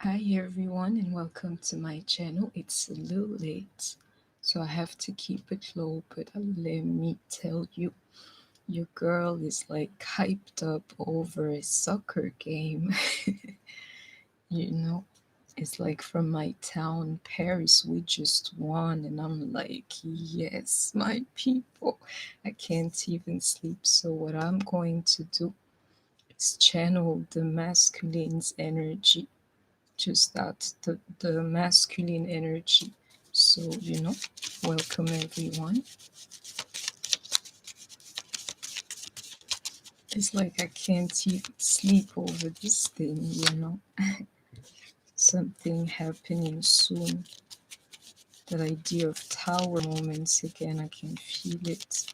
Hi everyone and welcome to my channel. It's a little late, so I have to keep it low, but let me tell you, your girl is like hyped up over a soccer game. you know, it's like from my town, Paris, we just won, and I'm like, yes, my people. I can't even sleep, so what I'm going to do is channel the masculine's energy, just that the masculine energy. So welcome everyone. It's like I can't even sleep over this thing. Something happening soon. That idea of tower moments again, I can feel it.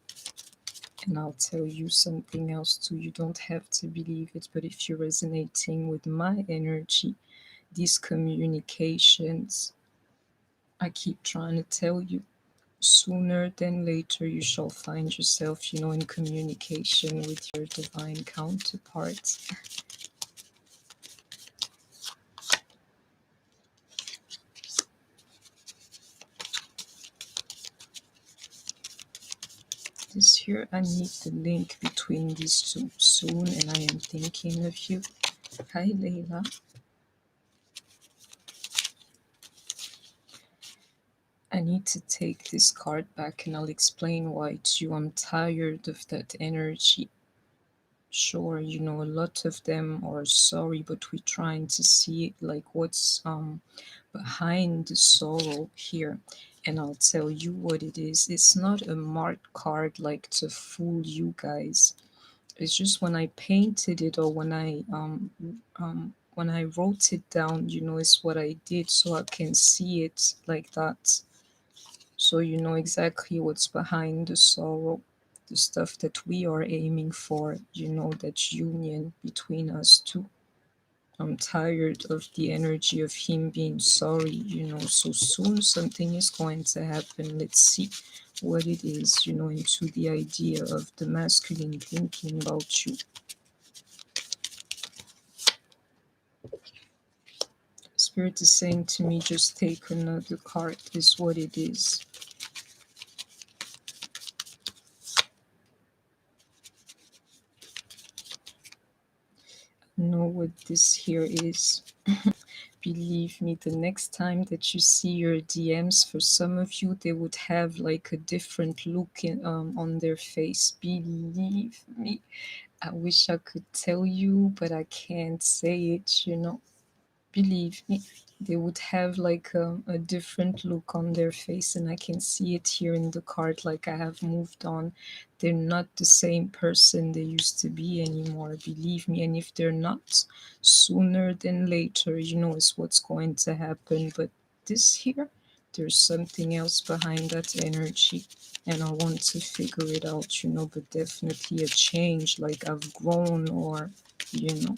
And I'll tell you something else too. You don't have to believe it, but if you're resonating with my energy, these communications, I keep trying to tell you, sooner than later you shall find yourself, in communication with your divine counterparts. This year I need the link between these two soon, and I am thinking of you. Hi Leila. I need to take this card back and I'll explain why to you. I'm tired of that energy. Sure, a lot of them are sorry, but we're trying to see it like what's behind the sorrow here. And I'll tell you what it is. It's not a marked card like to fool you guys. It's just when I painted it, or when I wrote it down, it's what I did so I can see it like that. So you know exactly what's behind the sorrow, the stuff that we are aiming for, that union between us two. I'm tired of the energy of him being sorry, so soon something is going to happen. Let's see what it is, into the idea of the masculine thinking about you. Spirit is saying to me, just take another card, is what it is. Know what this here is. Believe me, the next time that you see your DMs, for some of you, they would have like a different look on their face. Believe me. I wish I could tell you, but I can't say it. Believe me, they would have like a different look on their face, and I can see it here in the card. Like, I have moved on. They're not the same person they used to be anymore, believe me. And if they're not, sooner than later, is what's going to happen. But this here, there's something else behind that energy, and I want to figure it out, but definitely a change, like I've grown, or you know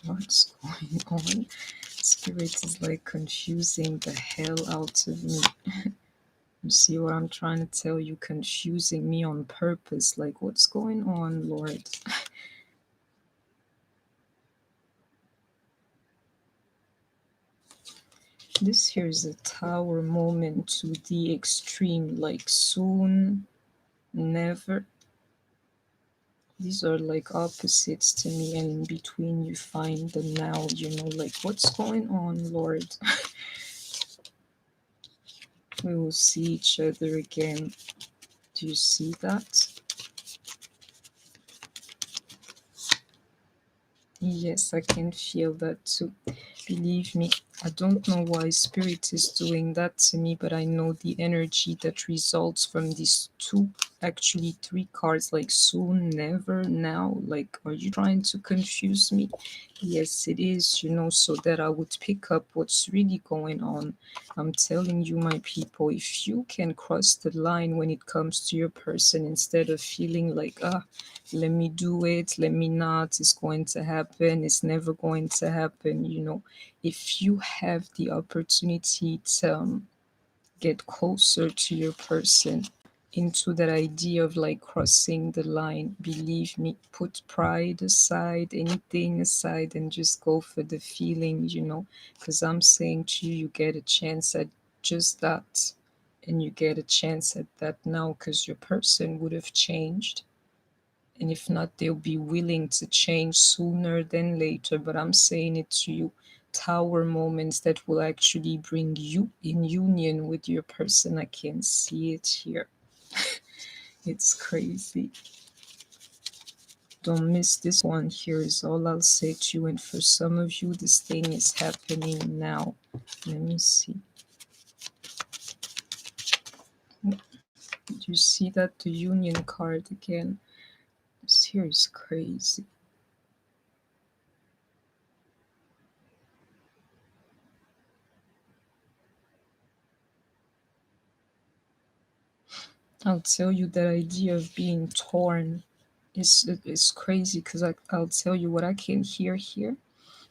what's going on. Spirit is like confusing the hell out of me. You see what I'm trying to tell you? Confusing me on purpose. Like, what's going on, Lord? This here is a tower moment to the extreme. Like, soon, never. These are like opposites to me, and in between you find the now, like, what's going on, Lord? We will see each other again. Do you see that? Yes, I can feel that too. Believe me, I don't know why Spirit is doing that to me, but I know the energy that results from these two, actually three cards, like soon, never, now. Like, are you trying to confuse me? Yes, it is, so that I would pick up what's really going on. I'm telling you, my people, if you can cross the line when it comes to your person, instead of feeling like, let me do it, let me not, it's going to happen, it's never going to happen, if you have the opportunity to get closer to your person, into that idea of like crossing the line. Believe me, put pride aside, anything aside, and just go for the feeling, because I'm saying to you, you get a chance at just that. And you get a chance at that now because your person would have changed. And if not, they'll be willing to change sooner than later. But I'm saying it to you, tower moments that will actually bring you in union with your person. I can see it here. It's crazy. Don't miss this one here is all I'll say to you. And for some of you, this thing is happening now. Let me see. Do you see that? The union card again. This here is crazy. I'll tell you that idea of being torn is crazy because I'll tell you what I can hear here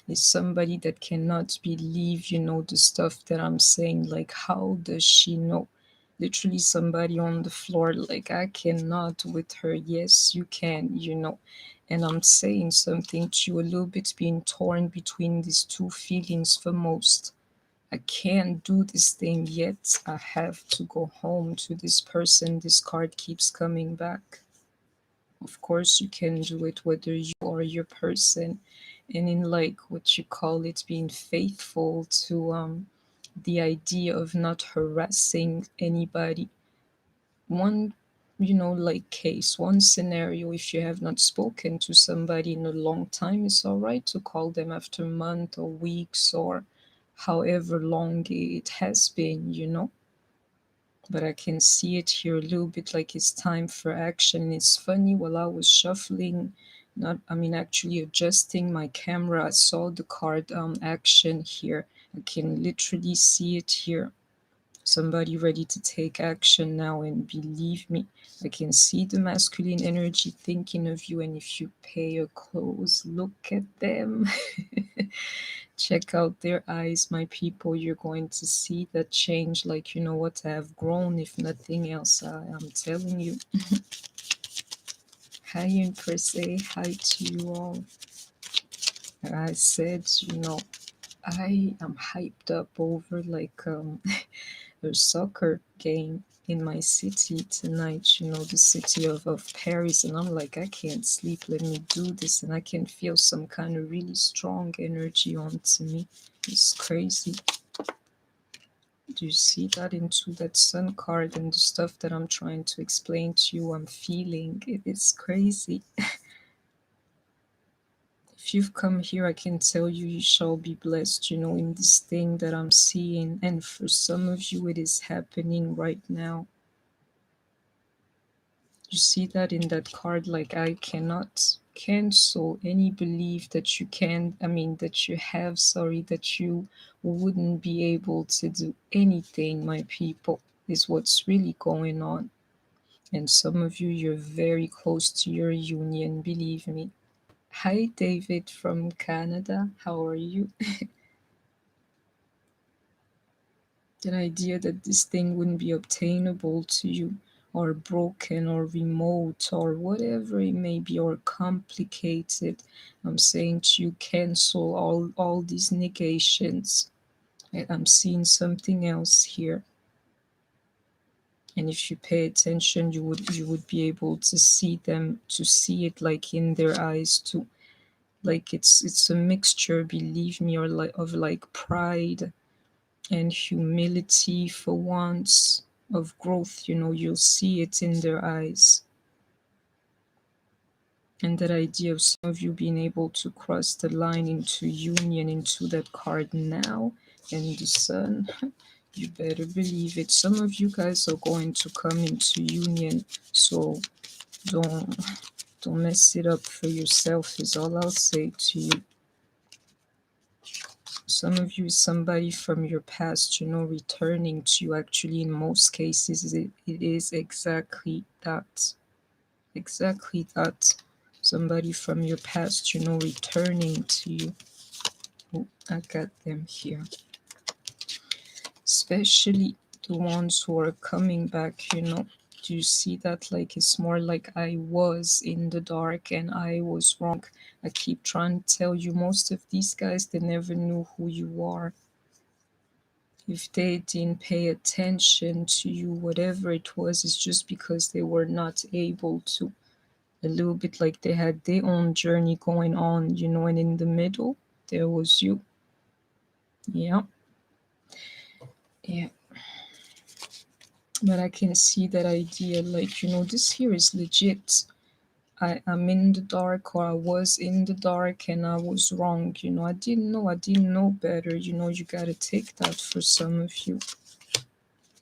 is somebody that cannot believe, the stuff that I'm saying. Like, how does she know? Literally, somebody on the floor, like, I cannot with her. Yes, you can. And I'm saying something to you a little bit being torn between these two feelings for most. I can't do this thing yet. I have to go home to this person. This card keeps coming back. Of course, you can do it whether you or your person. And in like what you call it, being faithful to the idea of not harassing anybody. One, like case, one scenario, if you have not spoken to somebody in a long time, it's all right to call them after months or weeks or however long it has been. But I can see it here a little bit like it's time for action. It's funny, while I was shuffling, actually adjusting my camera, I saw the card action here. I can literally see it here. Somebody ready to take action now, and believe me, I can see the masculine energy thinking of you. And if you pay a close look at them, check out their eyes, my people, you're going to see that change. Like, you know what, I have grown, if nothing else. I'm telling you. Hi, Empress, hi to you all. I said, I am hyped up over like a soccer game in my city tonight, the city of Paris. And I'm like, I can't sleep. Let me do this. And I can feel some kind of really strong energy onto me. It's crazy. Do you see that into that sun card and the stuff that I'm trying to explain to you? I'm feeling it is crazy. If you've come here, I can tell you, you shall be blessed, in this thing that I'm seeing. And for some of you, it is happening right now. You see that in that card, like, I cannot cancel any belief that you can, that you have, sorry, that you wouldn't be able to do anything, my people, is what's really going on. And some of you, you're very close to your union, believe me. Hi, David from Canada. How are you? That idea that this thing wouldn't be obtainable to you, or broken, or remote, or whatever it may be, or complicated. I'm saying to you, cancel all these negations. I'm seeing something else here. And if you pay attention, you would be able to see them, to see it like in their eyes too. Like it's a mixture, believe me, or like of like pride and humility for once, of growth. You'll see it in their eyes. And that idea of some of you being able to cross the line into union, into that card now, and the sun, you better believe it. Some of you guys are going to come into union, so don't mess it up for yourself, is all I'll say to you. Some of you is somebody from your past, returning to you. Actually, in most cases, it is exactly that. Exactly that. Somebody from your past, returning to you. Oh, I got them here. Especially the ones who are coming back, Do you see that? Like it's more like I was in the dark and I was wrong. I keep trying to tell you, most of these guys, they never knew who you are. If they didn't pay attention to you, whatever it was, it's just because they were not able to. A little bit like they had their own journey going on, and in the middle, there was you. Yeah, yeah. But I can see that idea, like, this here is legit. I'm in the dark, or I was in the dark and I was wrong. I didn't know better. You gotta take that for some of you.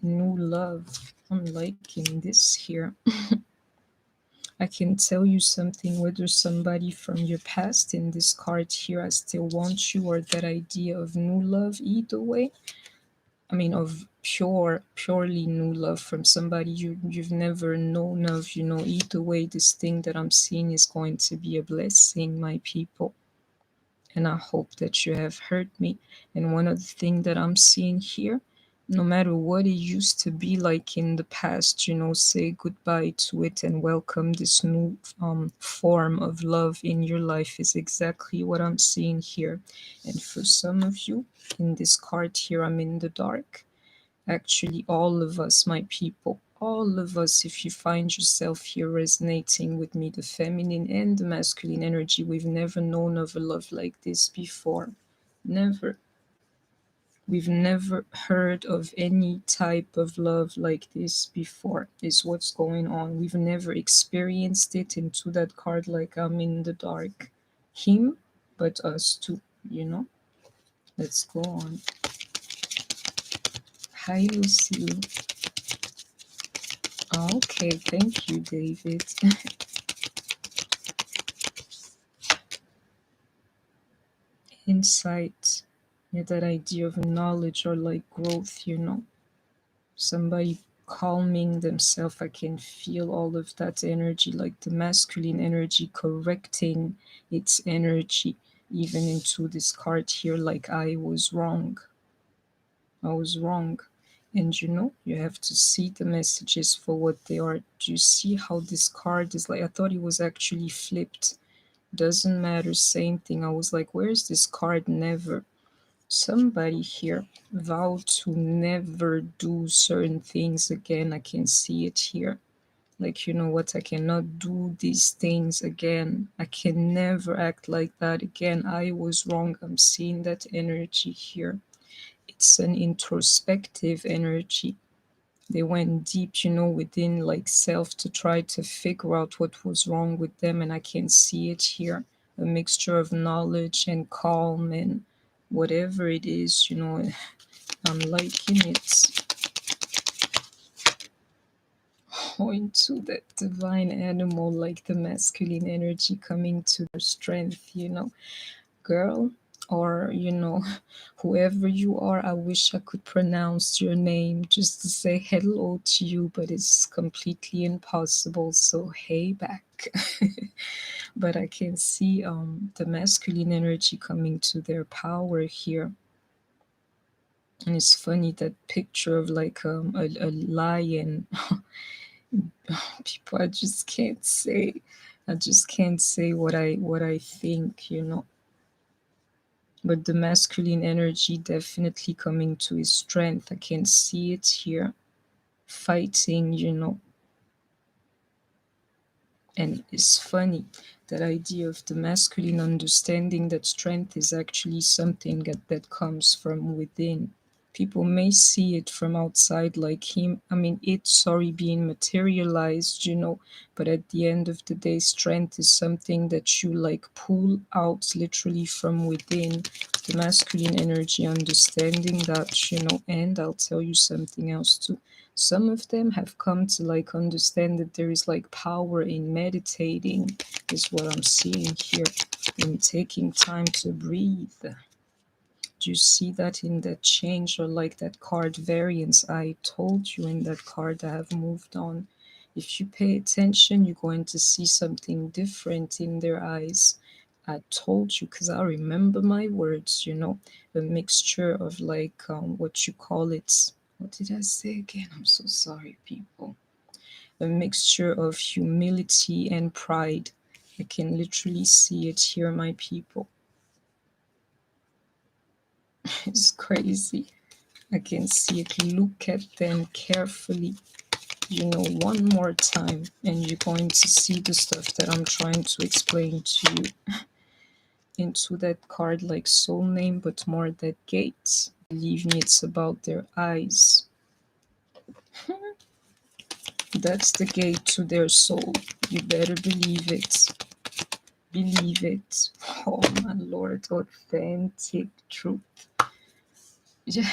New love. I'm liking this here. I can tell you something, whether somebody from your past in this card here, I still want you, or that idea of new love, either way. I mean, of purely new love from somebody you've never known of, either way, this thing that I'm seeing is going to be a blessing, my people. And I hope that you have heard me. And one of the things that I'm seeing here, no matter what it used to be like in the past, say goodbye to it and welcome this new form of love in your life, is exactly what I'm seeing here. And for some of you, in this card here, I'm in the dark. Actually, all of us, my people, all of us, if you find yourself here resonating with me, the feminine and the masculine energy, we've never known of a love like this before. Never. We've never heard of any type of love like this before, is what's going on. We've never experienced it into that card, like I'm in the dark. Him, but us too. Let's go on. Hi, Lucille. Okay, thank you, David. Insight. Yeah, that idea of knowledge or like growth. Somebody calming themselves. I can feel all of that energy, like the masculine energy correcting its energy, even into this card here, like I was wrong. I was wrong. And you have to see the messages for what they are. Do you see how this card is like? I thought it was actually flipped. Doesn't matter, same thing. I was like, where's this card? Never. Somebody here vowed to never do certain things again. I can see it here. Like, you know what? I cannot do these things again. I can never act like that again. I was wrong. I'm seeing that energy here. It's an introspective energy. They went deep, within like self to try to figure out what was wrong with them. And I can see it here, a mixture of knowledge and calm and whatever it is, I'm liking it. Into that divine animal, like the masculine energy coming to their strength, girl, or whoever you are. I wish I could pronounce your name just to say hello to you, but it's completely impossible, so hey back. But I can see the masculine energy coming to their power here. And it's funny, that picture of like a lion. People, I just can't say what I think. But the masculine energy definitely coming to his strength. I can see it here, fighting. And it's funny, that idea of the masculine understanding that strength is actually something that comes from within. People may see it from outside, like him, I mean it, sorry, being materialized. But at the end of the day, strength is something that you like pull out literally from within. The masculine energy understanding that. And I'll tell you something else too. Some of them have come to like understand that there is like power in meditating, is what I'm seeing here, in taking time to breathe. Do you see that in that change, or like that card variance? I told you in that card I have moved on. If you pay attention, you're going to see something different in their eyes. I told you, because I remember my words. A mixture of like what you call it. What did I say again? I'm so sorry, people. a mixture of humility and pride. I can literally see it here, my people. It's crazy. I can see it. Look at them carefully, one more time, and you're going to see the stuff that I'm trying to explain to you into that card, like soul name, but more that gate. Believe me, it's about their eyes. That's the gate to their soul. You better believe it. Believe it. Oh my Lord, authentic truth. Yeah.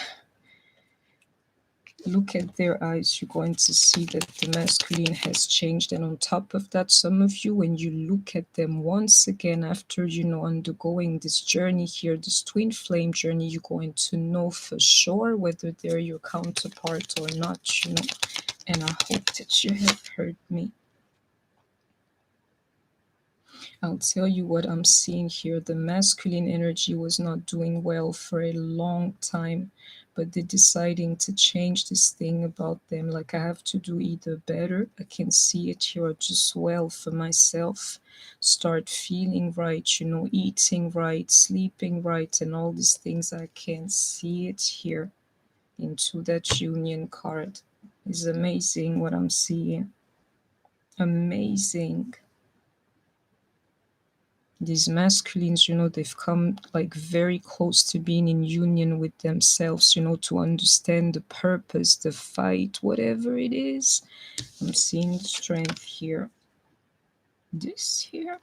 Look at their eyes, you're going to see that the masculine has changed. And on top of that, some of you, when you look at them once again after, undergoing this journey here, this twin flame journey, you're going to know for sure whether they're your counterpart or not. And I hope that you have heard me. I'll tell you what I'm seeing here. The masculine energy was not doing well for a long time, but they're deciding to change this thing about them. Like, I have to do either better, I can see it here, or just well for myself. Start feeling right, eating right, sleeping right, and all these things. I can see it here into that union card. It's amazing what I'm seeing. Amazing. These masculines, they've come like very close to being in union with themselves, to understand the purpose, the fight, whatever it is. I'm seeing the strength here. This here.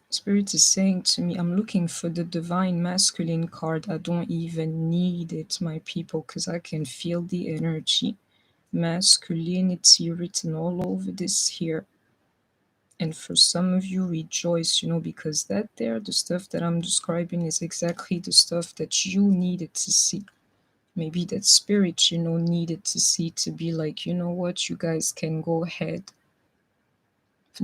Spirit is saying to me, I'm looking for the divine masculine card. I don't even need it, my people, because I can feel the energy. Masculinity written all over this here. And for some of you, rejoice, because that there, the stuff that I'm describing is exactly the stuff that you needed to see. Maybe that spirit, needed to see, to be like, you know what, you guys can go ahead.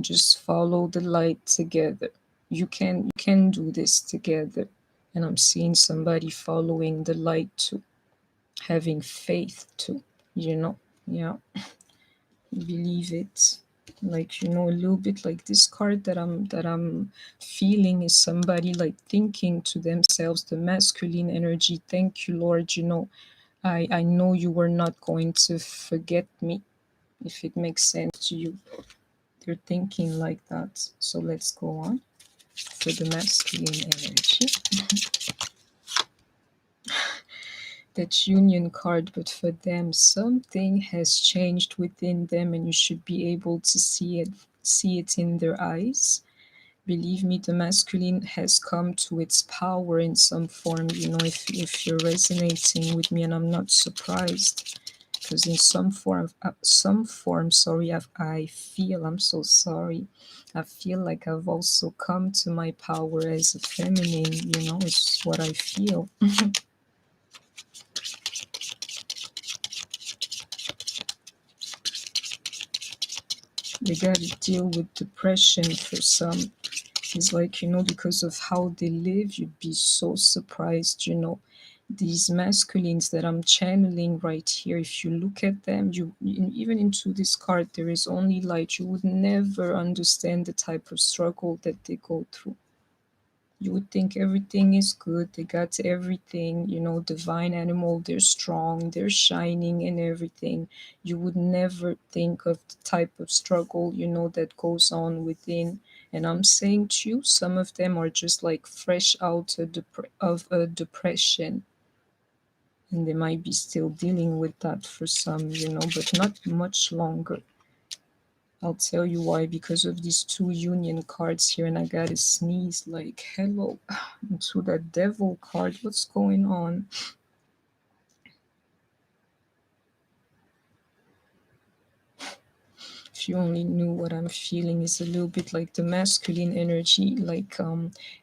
Just follow the light together. You can do this together. And I'm seeing somebody following the light too, having faith too, yeah. Believe it. Like, a little bit like this card that I'm feeling is somebody like thinking to themselves, the masculine energy, thank you, Lord, I know you were not going to forget me, if it makes sense to you. They're thinking like that. So let's go on for the masculine energy. That union card, but for them something has changed within them, and you should be able to see it in their eyes. Believe me, the masculine has come to its power in some form, if you're resonating with me, and I'm not surprised, because in some form, sorry, I feel, I'm so sorry, I feel like I've also come to my power as a feminine, it's what I feel. They got to deal with depression for some. It's like, because of how they live, you'd be so surprised, these masculines that I'm channeling right here. If you look at them, even into this card, there is only light. You would never understand the type of struggle that they go through. You would think everything is good, they got everything, divine animal, they're strong, they're shining and everything. You would never think of the type of struggle, that goes on within. And I'm saying to you, some of them are just like fresh out of a depression. And they might be still dealing with that for some, but not much longer. I'll tell you why, because of these two union cards here, and I gotta sneeze like hello into that devil card. What's going on? If you only knew what I'm feeling, is a little bit like the masculine energy, like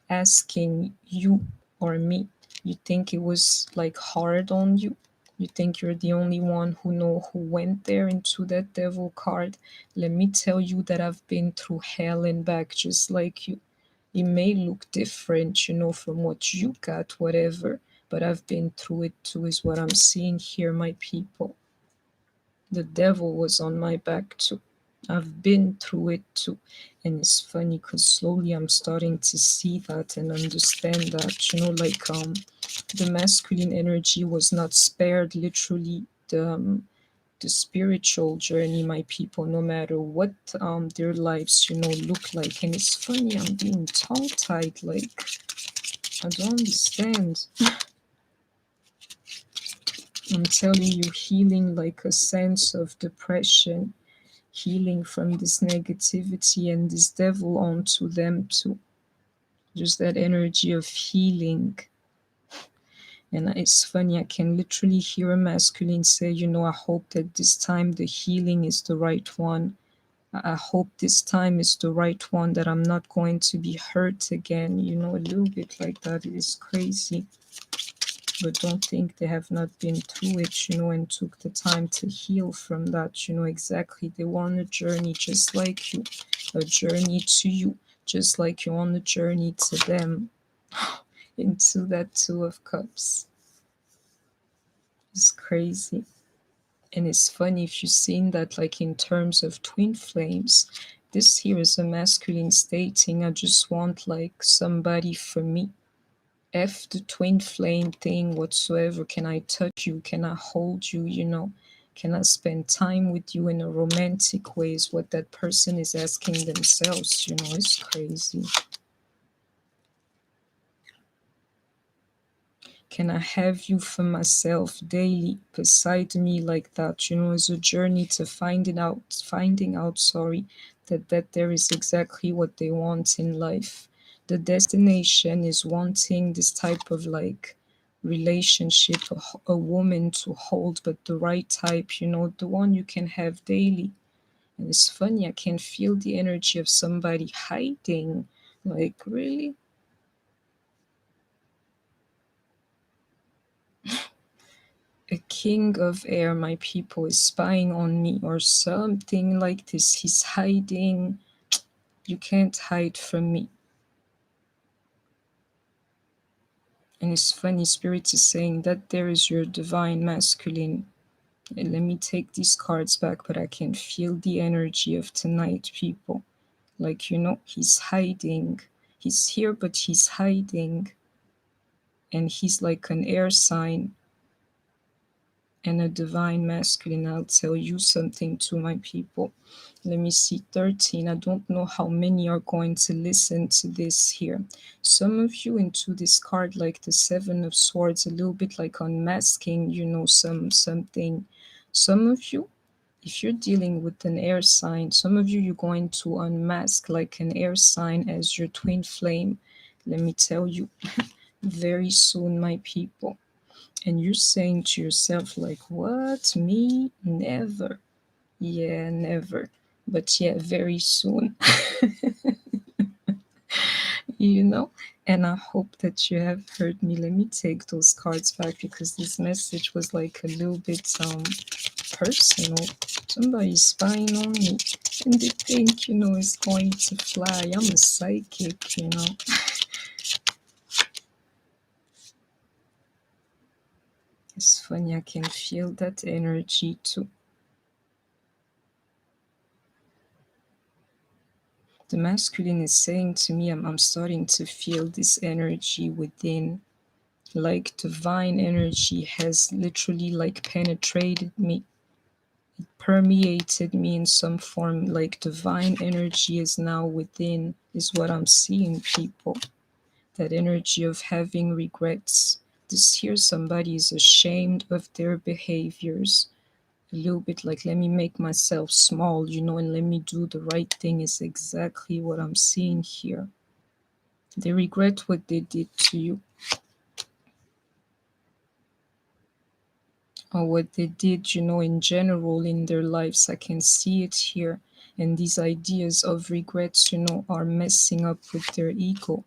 asking you or me. You think it was like hard on you? You think you're the only one who went there into that devil card? Let me tell you that I've been through hell and back just like you. It may look different, from what you got, whatever, but I've been through it too, is what I'm seeing here, my people. The devil was on my back too. I've been through it too. And it's funny because slowly I'm starting to see that and understand that, the masculine energy was not spared, literally. The spiritual journey, my people, no matter what their lives, look like. And it's funny, I'm being tongue tied, like, I don't understand. I'm telling you, healing like a sense of depression, healing from this negativity and this devil onto them too. Just that energy of healing. And it's funny, I can literally hear a masculine say, I hope that this time the healing is the right one. I hope this time is the right one, that I'm not going to be hurt again. A little bit like that. It is crazy. But don't think they have not been through it, and took the time to heal from that. Exactly. They were on a journey just like you, a journey to you, just like you're on a journey to them, into that Two of Cups. It's crazy. And it's funny if you've seen that, like in terms of twin flames, this here is a masculine stating, I just want like somebody for me. F the twin flame thing whatsoever. Can I touch you? Can I hold you? Can I spend time with you in a romantic way? Is what that person is asking themselves. It's crazy. Can I have you for myself daily beside me like that? As a journey to finding out, that there is exactly what they want in life. The destination is wanting this type of like relationship, a woman to hold, but the right type, the one you can have daily. And it's funny, I can feel the energy of somebody hiding. Like, really? A king of air, my people, is spying on me or something like this. He's hiding. You can't hide from me. And it's funny, Spirit is saying that there is your divine masculine. And let me take these cards back, but I can feel the energy of tonight, people. Like, he's hiding. He's here, but he's hiding. And he's like an air sign and a divine masculine. I'll tell you something to my people. Let me see, 13. I don't know how many are going to listen to this here. Some of you into this card, like the Seven of Swords, a little bit like unmasking, something. Some of you, if you're dealing with an air sign, some of you, you're going to unmask like an air sign as your twin flame. Let me tell you, very soon, my people. And you're saying to yourself, like, what? Me? Never. Yeah, never. But yeah, very soon. you know? And I hope that you have heard me. Let me take those cards back because this message was like a little bit personal. Somebody's spying on me. And they think, it's going to fly. I'm a psychic. It's funny, I can feel that energy too. The masculine is saying to me, I'm starting to feel this energy within. Like divine energy has literally like penetrated me. It permeated me in some form. Like divine energy is now within, is what I'm seeing, people. That energy of having regrets. This here, somebody is ashamed of their behaviors. A little bit like, let me make myself small, and let me do the right thing, is exactly what I'm seeing here. They regret what they did to you, or what they did, in general in their lives. I can see it here. And these ideas of regrets, are messing up with their ego.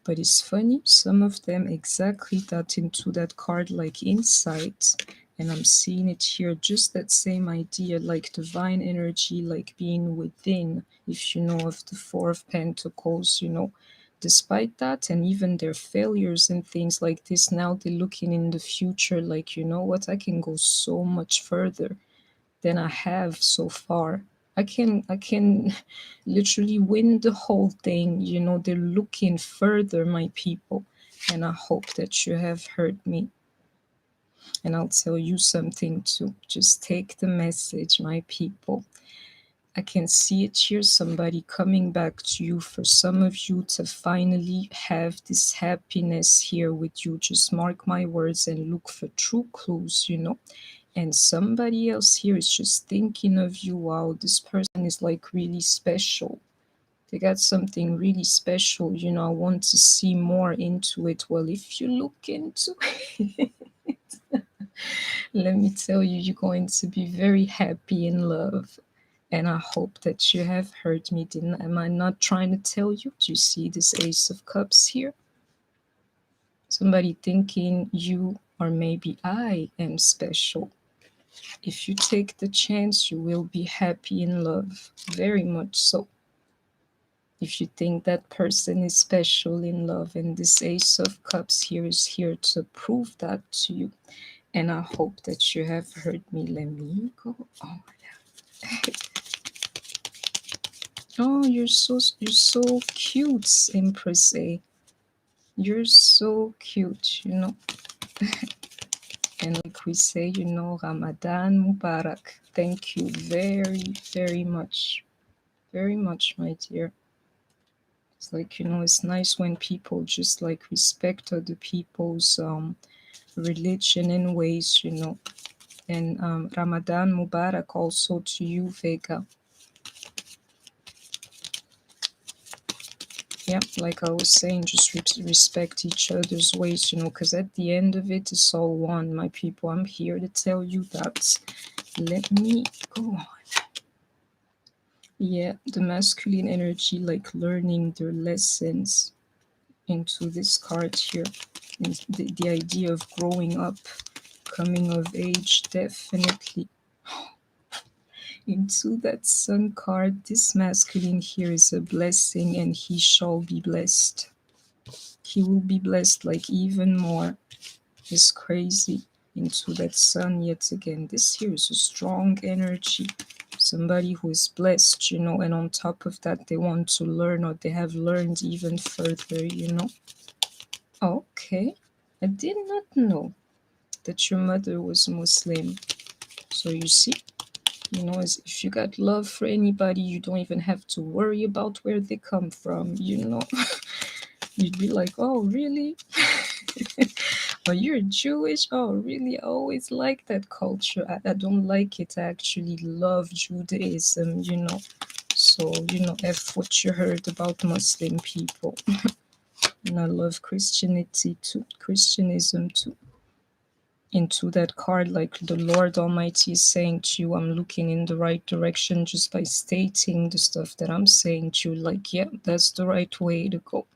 But it's funny, some of them exactly that into that card like insight. And I'm seeing it here, just that same idea, like divine energy, like being within. If you know of the Four of Pentacles, despite that, and even their failures and things like this, now they're looking in the future like, you know what, I can go so much further than I have so far. I can literally win the whole thing. You know, they're looking further, my people. And I hope that you have heard me. And I'll tell you something too. Just take the message, my people. I can see it here, somebody coming back to you, for some of you to finally have this happiness here with you. Just mark my words and look for true clues, you know. And somebody else here is just thinking of you. Wow, this person is like really special. They got something really special, you know. I want to see more into it. Well, if you look into it, let me tell you, you're going to be very happy in love. And I hope that you have heard me. Didn't am I not trying to tell you? Do you see this Ace of Cups here? Somebody thinking you or maybe I am special. If you take the chance, you will be happy in love. Very much so. If you think that person is special in love, and this Ace of Cups here is here to prove that to you. And I hope that you have heard me. Let me go. Oh, oh, you're so cute, Empress A. You're so cute, you know. And like we say, you know, Ramadan Mubarak. Thank you very, very much. Very much, my dear. It's like, you know, it's nice when people just like respect other people's religion and ways, you know. And Ramadan Mubarak also to you, Vega. Yeah, like I was saying, just respect each other's ways, you know, because at the end of it, it's all one, my people. I'm here to tell you that. Let me go on. Yeah, the masculine energy, like learning their lessons into this card here. And the idea of growing up, coming of age, definitely. Into that sun card, this masculine here is a blessing, and he shall be blessed. He will be blessed like even more. It's crazy. Into that sun yet again. This here is a strong energy. Somebody who is blessed, you know, and on top of that, they want to learn, or they have learned even further, you know. Okay. I did not know that your mother was Muslim. So you see, you know, as if you got love for anybody, you don't even have to worry about where they come from, you know. You'd be like, oh, really? Oh, you're Jewish? Oh, really? I always like that culture. I don't like it. I actually love Judaism, you know. So, you know, F what you heard about Muslim people. And I love Christianity too, Christianism too. Into that card, like the Lord Almighty is saying to you, I'm looking in the right direction just by stating the stuff that I'm saying to you. Like, yeah, that's the right way to go.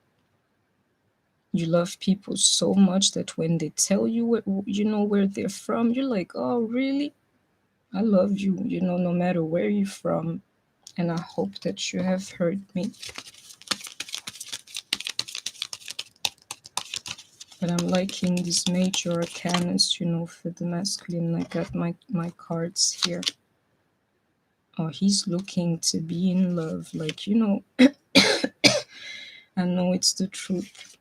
You love people so much that when they tell you you know where they're from, you're like, oh, really? I love you, you know, no matter where you're from. And I hope that you have heard me. But I'm liking these major arcanas, you know, for the masculine. I got my cards here. Oh, he's looking to be in love. Like, you know, I know it's the truth.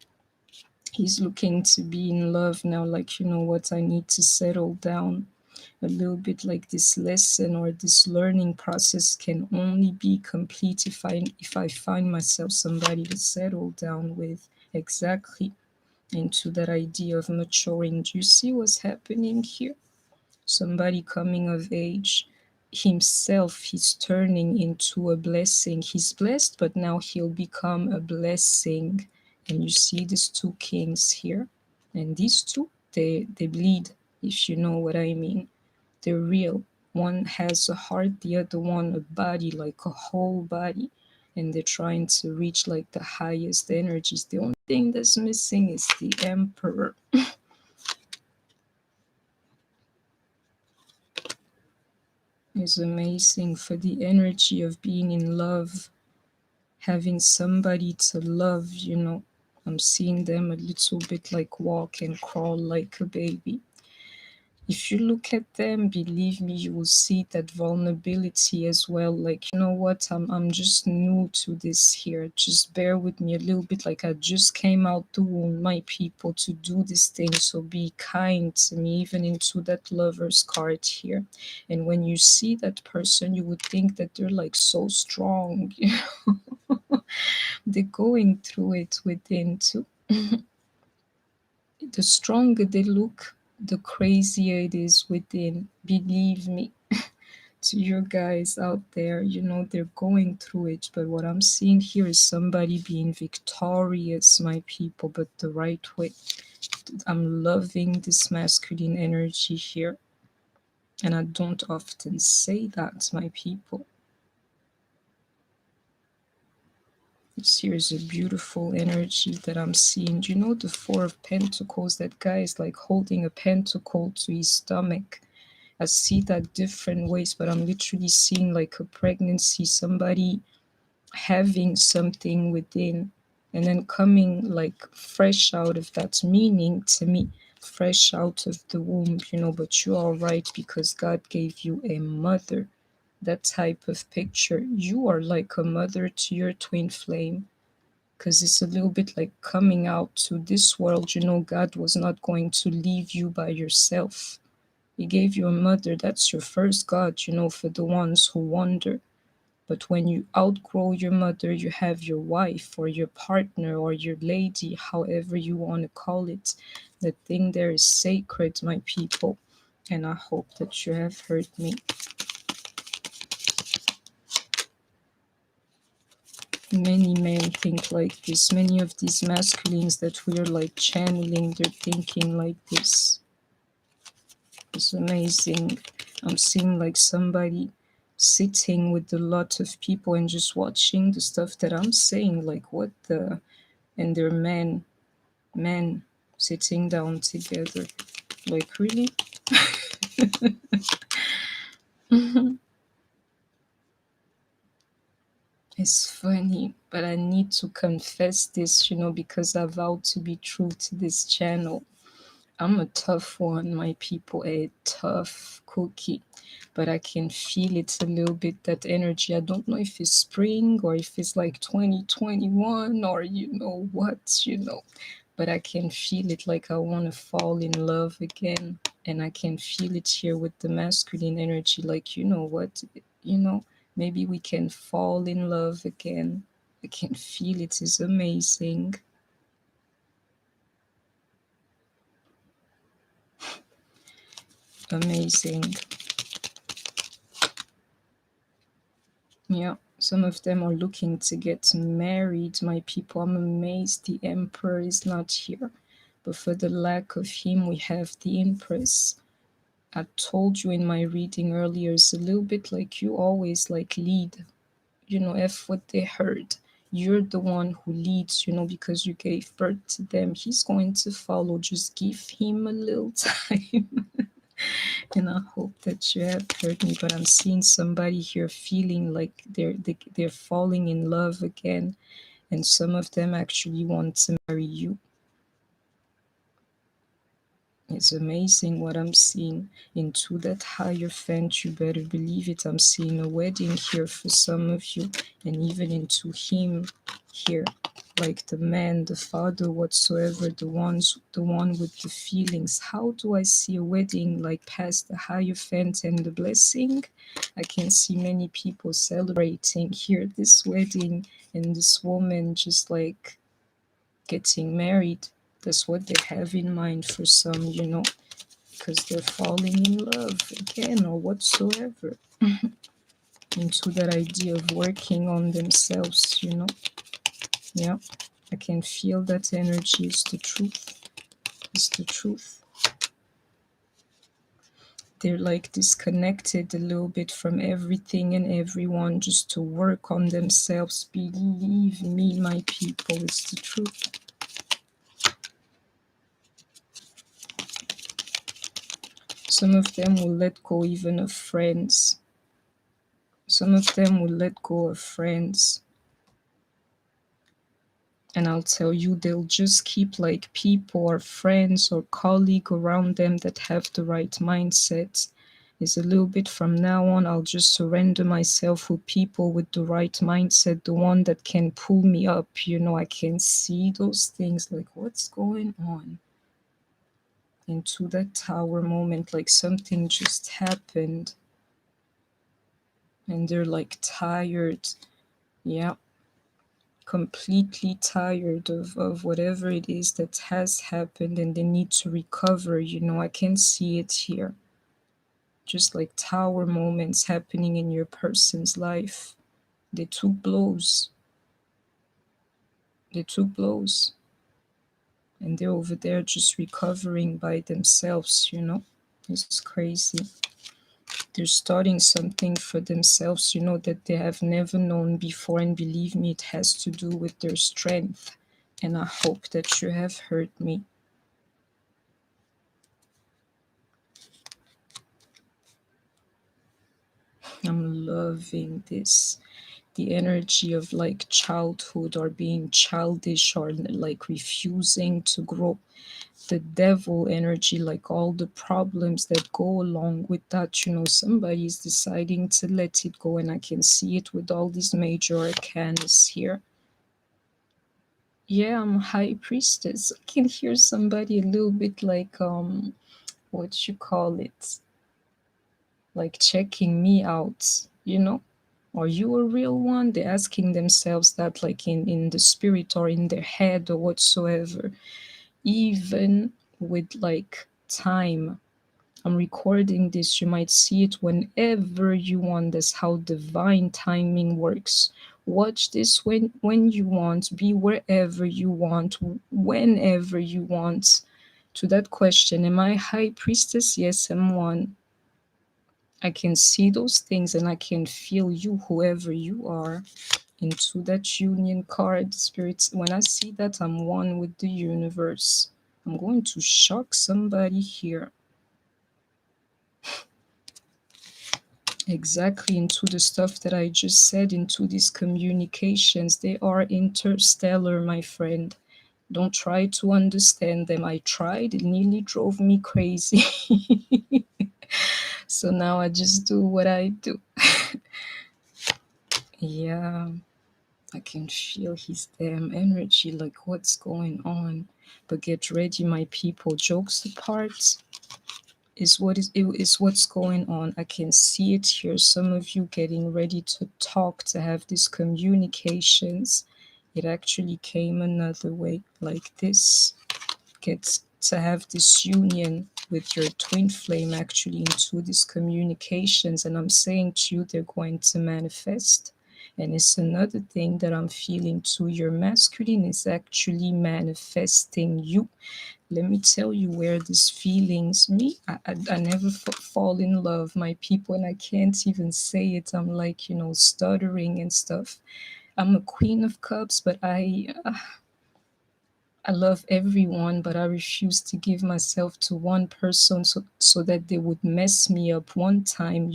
He's looking to be in love now. Like, you know what, I need to settle down a little bit. Like this lesson or this learning process can only be complete if I find myself somebody to settle down with. Exactly. Into that idea of maturing. Do you see what's happening here? Somebody coming of age himself, he's turning into a blessing. He's blessed, but now he'll become a blessing. And you see these two kings here, and these two, they bleed, if you know what I mean. They're real. One has a heart, the other one a body, like a whole body, and they're trying to reach like the highest energies. The only thing that's missing is the emperor. Is amazing for the energy of being in love. having somebody to love, you know. I'm seeing them a little bit like walk and crawl like a baby. If you look at them, believe me, you will see that vulnerability as well. Like, you know what, I'm just new to this here. Just bear with me a little bit. Like, I just came out the womb, my people, to do this thing. So be kind to me, even into that lover's card here. And when you see that person, you would think that they're like so strong. They're going through it within too. The stronger they look, the crazier it is within. Believe me, to your guys out there, you know, they're going through it. But what I'm seeing here is somebody being victorious, my people, but the right way. I'm loving this masculine energy here. And I don't often say that, my people. This here is a beautiful energy that I'm seeing. Do you know the Four of Pentacles? That guy is like holding a pentacle to his stomach. I see that different ways, but I'm literally seeing like a pregnancy, somebody having something within and then coming like fresh out of that, meaning to me, fresh out of the womb, you know, but you're all right because God gave you a mother. That type of picture. You are like a mother to your twin flame because it's a little bit like coming out to this world. You know, God was not going to leave you by yourself. He gave you a mother. That's your first God, you know, for the ones who wonder. But when you outgrow your mother, you have your wife or your partner or your lady, however you want to call it. The thing there is sacred, my people. And I hope that you have heard me. Many men think like this. Many of these masculines that we are like channeling, they're thinking like this. It's amazing. I'm seeing like somebody sitting with a lot of people and just watching the stuff that I'm saying. Like, what the? And they're men sitting down together. Like, really? It's funny, but I need to confess this, you know, because I vowed to be true to this channel. I'm a tough one, my people, a tough cookie. But I can feel it a little bit, that energy. I don't know if it's spring or if it's like 2021 or you know what, you know. But I can feel it like I want to fall in love again. And I can feel it here with the masculine energy. Like, you know what, you know, maybe we can fall in love again. I can feel it is amazing. Amazing. Yeah, some of them are looking to get married, my people. I'm amazed the Emperor is not here. But for the lack of him, we have the Empress. I told you in my reading earlier, it's a little bit like you always like lead. You know, F what they heard. You're the one who leads, you know, because you gave birth to them. He's going to follow. Just give him a little time. And I hope that you have heard me, but I'm seeing somebody here feeling like they're falling in love again, and some of them actually want to marry you. It's amazing what I'm seeing. Into that Hierophant, you better believe it. I'm seeing a wedding here for some of you, and even into him here, like the man, the father, whatsoever, the one with the feelings. How do I see a wedding like past the Hierophant and the blessing? I can see many people celebrating here this wedding, and this woman just like getting married. That's what they have in mind for some, you know, because they're falling in love again or whatsoever. Into that idea of working on themselves, you know. Yeah, I can feel that energy is the truth. It's the truth. They're like disconnected a little bit from everything and everyone just to work on themselves. Believe me, my people, it's the truth. Some of them will let go even of friends. Some of them will let go of friends. And I'll tell you, they'll just keep like people or friends or colleague around them that have the right mindset. Is a little bit from now on, I'll just surrender myself with people with the right mindset, the one that can pull me up. I can see those things like what's going on into that tower moment, like something just happened and they're like tired. Yeah, completely tired of whatever it is that has happened and they need to recover. I can see it here. Just like tower moments happening in your person's life. They took blows. They took blows. And they're over there just recovering by themselves. It's crazy. They're starting something for themselves, that they have never known before. And believe me, it has to do with their strength. And I hope that you have heard me. I'm loving this. The energy of like childhood or being childish or like refusing to grow. The devil energy, like all the problems that go along with that. Somebody's deciding to let it go, and I can see it with all these major arcanas here. Yeah, I'm high priestess. I can hear somebody a little bit like what you call it, like checking me out. Are you a real one? They're asking themselves that, like in the spirit or in their head or whatsoever. Even with like time, I'm recording this. You might see it whenever you want. That's how divine timing works. Watch this when you want, be wherever you want, whenever you want. To that question, am I high priestess? Yes, I'm one. I can see those things and I can feel you, whoever you are, into that union card. Spirits, when I see that, I'm one with the universe. I'm going to shock somebody here. Exactly, into the stuff that I just said, into these communications. They are interstellar, my friend. Don't try to understand them. I tried, it nearly drove me crazy. So now I just do what I do. Yeah, I can feel his damn energy, like what's going on. But get ready, my people. Jokes apart, is what's going on. I can see it here. Some of you getting ready to talk, to have these communications. It actually came another way, like this. Get to have this union with your twin flame actually into these communications. And I'm saying to you, they're going to manifest. And it's another thing that I'm feeling too. Your masculine is actually manifesting you. Let me tell you where these feelings, me, I never fall in love, my people, and I can't even say it. I'm like, stuttering and stuff. I'm a queen of cups, but I love everyone, but I refuse to give myself to one person so that they would mess me up one time.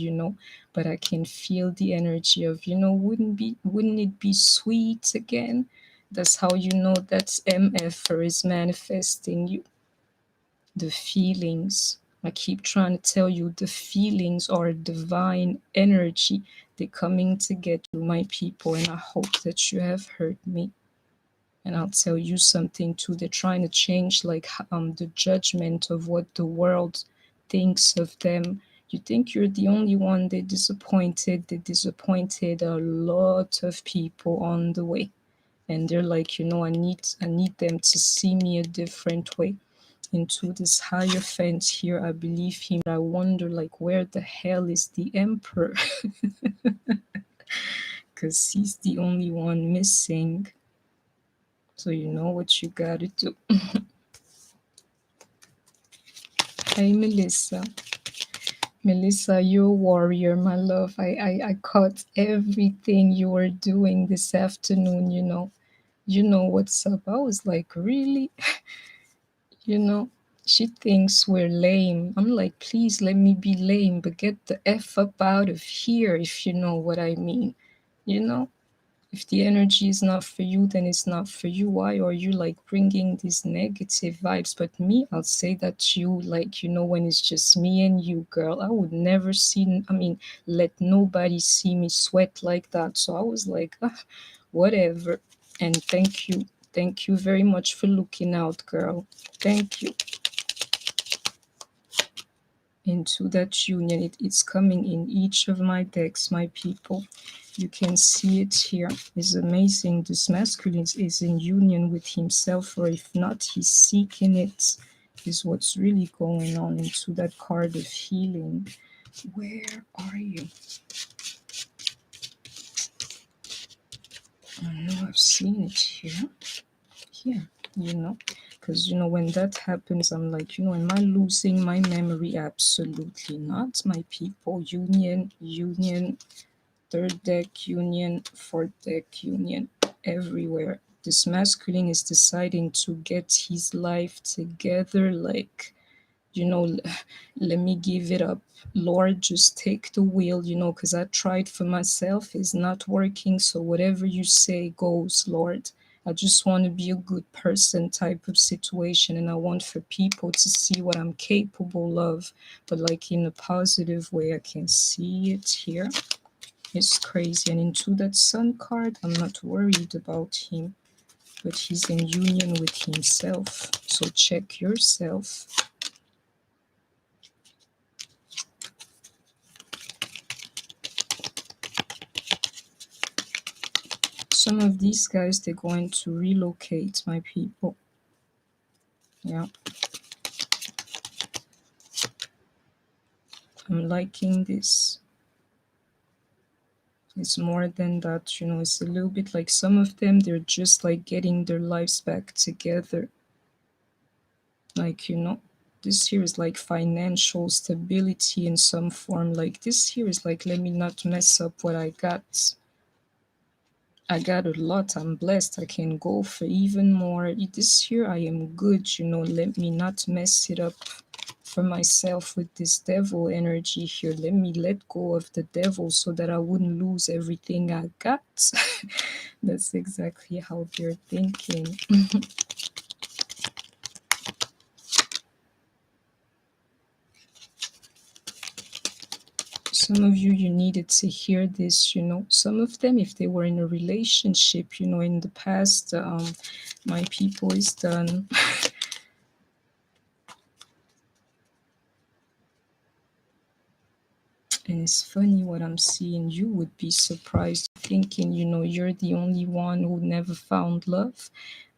But I can feel the energy of, wouldn't it be sweet again? That's how you know that MF is manifesting you. The feelings. I keep trying to tell you, the feelings are divine energy. They're coming to get you, my people, and I hope that you have heard me. And I'll tell you something too. They're trying to change like the judgment of what the world thinks of them. You think you're the only one they disappointed. They disappointed a lot of people on the way. And they're like, I need them to see me a different way, into this higher fence here. I believe him. I wonder like where the hell is the emperor? Because he's the only one missing. So you know what you gotta do. Hey, Melissa. Melissa, you're a warrior, my love. I caught everything you were doing this afternoon. You know what's up. I was like, really? you know, she thinks we're lame. I'm like, please let me be lame, but get the F up out of here, if you know what I mean. You know, If the energy is not for you, then it's not for you. Why are you like bringing these negative vibes? But me, I'll say that you like, when it's just me and you, girl, I would never see, I mean, let nobody see me sweat like that. So I was like, whatever. And thank you. Thank you very much for looking out, girl. Thank you. Into that union. It's coming in each of my decks, my people. You can see it here. It's amazing. This masculine is in union with himself, or if not, he's seeking it, is what's really going on into that card of healing. Where are you? I know I've seen it here. Here, because when that happens, I'm like, am I losing my memory? Absolutely not, my people. Union, third deck union, fourth deck union, everywhere. This masculine is deciding to get his life together, like, let me give it up. Lord, just take the wheel, because I tried for myself, it's not working. So whatever you say goes, Lord. I just want to be a good person type of situation, and I want for people to see what I'm capable of, but like in a positive way. I can see it here. It's crazy. And into that sun card, I'm not worried about him, but he's in union with himself. So check yourself. Some of these guys, they're going to relocate, my people. Yeah. I'm liking this. It's more than that, it's a little bit like some of them, they're just like getting their lives back together. Like, this here is like financial stability in some form. Like this here is like, let me not mess up what I got. I got a lot. I'm blessed. I can go for even more. This year I am good, let me not mess it up for myself with this devil energy here. Let me let go of the devil so that I wouldn't lose everything I got. That's exactly how they're thinking. Some of you needed to hear this, some of them, if they were in a relationship, in the past, my people, is done. And it's funny what I'm seeing. You would be surprised thinking, you're the only one who never found love.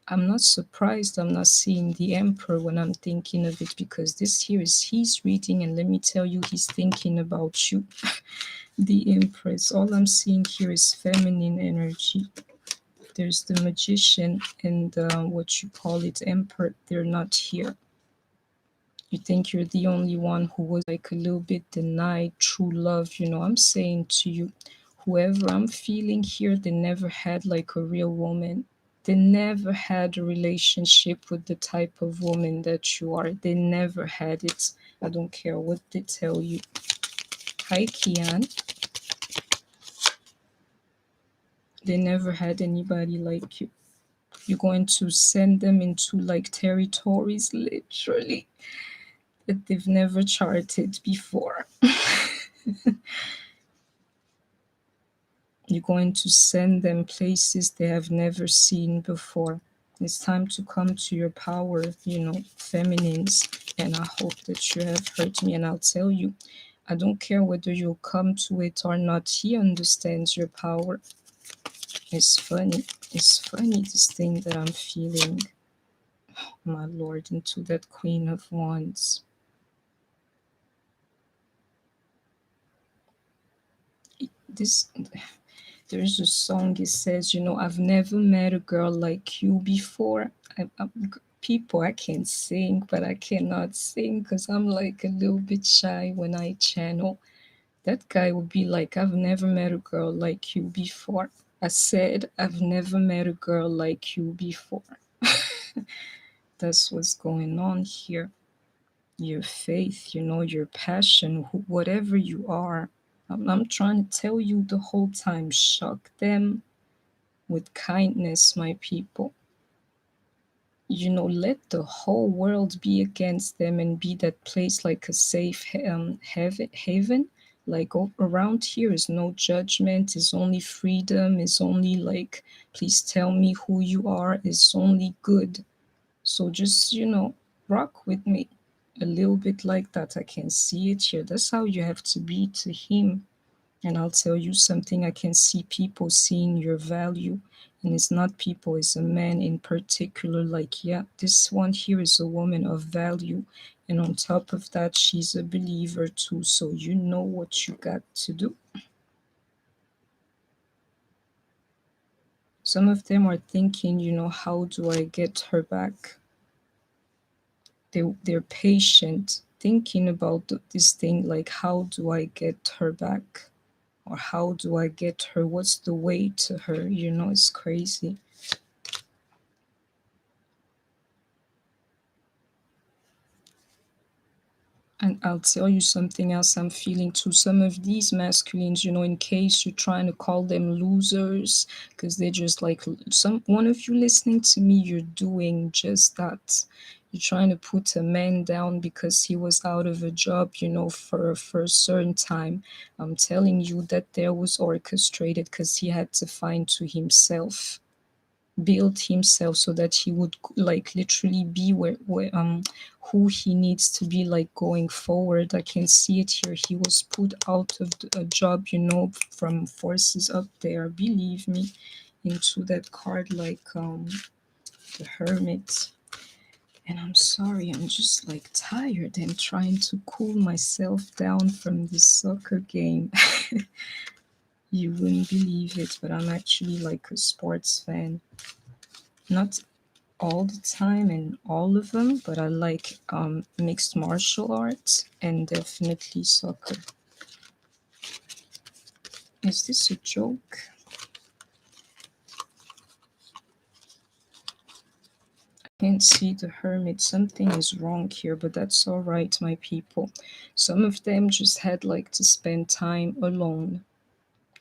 I'm not surprised. I'm not seeing the Emperor when I'm thinking of it, because this here is he's reading, and let me tell you, he's thinking about you. The Empress. All I'm seeing here is feminine energy. There's the Magician and what you call it, Emperor. They're not here. You think you're the only one who was like a little bit denied true love. I'm saying to you, whoever I'm feeling here, they never had like a real woman. They never had a relationship with the type of woman that you are. They never had it. I don't care what they tell you. Hi, Kian. They never had anybody like you. You're going to send them into like territories, literally, that they've never charted before. You're going to send them places they have never seen before. It's time to come to your power, feminines. And I hope that you have heard me. And I'll tell you, I don't care whether you'll come to it or not. He understands your power. It's funny. It's funny, this thing that I'm feeling. Oh, my Lord, into that Queen of Wands. This, there's a song, it says, I've never met a girl like you before. People, I can sing, but I cannot sing because I'm like a little bit shy when I channel. That guy would be like, I've never met a girl like you before. I said, I've never met a girl like you before. That's what's going on here. Your faith, your passion, whatever you are. I'm trying to tell you the whole time, shock them, with kindness, my people. Let the whole world be against them and be that place like a safe haven. Like around here is no judgment, is only freedom, is only like, please tell me who you are, is only good. So just, rock with me a little bit like that. I can see it here. That's how you have to be to him. And I'll tell you something, I can see people seeing your value. And it's not people, it's a man in particular. Like, yeah, this one here is a woman of value. And on top of that, she's a believer too. So you know what you got to do. Some of them are thinking, how do I get her back? They're patient, thinking about this thing like, how do I get her back? Or how do I get her? What's the way to her? It's crazy. And I'll tell you something else I'm feeling too. Some of these masculines, in case you're trying to call them losers, because they're just like some one of you listening to me, you're doing just that. You're trying to put a man down because he was out of a job, for a certain time. I'm telling you that there was orchestrated because he had to find to himself, build himself so that he would like literally be where who he needs to be like going forward. I can see it here. He was put out of a job, from forces up there, believe me, into that card like the Hermit. And I'm sorry, I'm just like tired and trying to cool myself down from this soccer game. You wouldn't believe it, but I'm actually like a sports fan. Not all the time and all of them, but I like mixed martial arts and definitely soccer. Is this a joke? I can't see the Hermit. Something is wrong here, but that's all right, my people. Some of them just had like to spend time alone,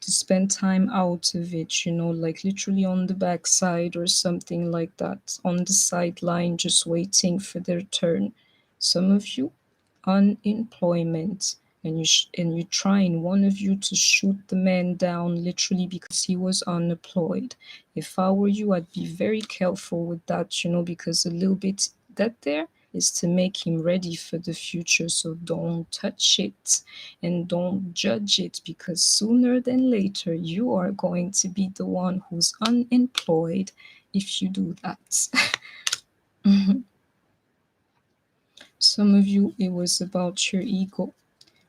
to spend time out of it, like literally on the backside or something like that, on the sideline, just waiting for their turn. Some of you, unemployment, and you trying one of you to shoot the man down literally because he was unemployed. If I were you, I'd be very careful with that, because a little bit that there is to make him ready for the future. So don't touch it and don't judge it, because sooner than later you are going to be the one who's unemployed if you do that. Some of you, it was about your ego,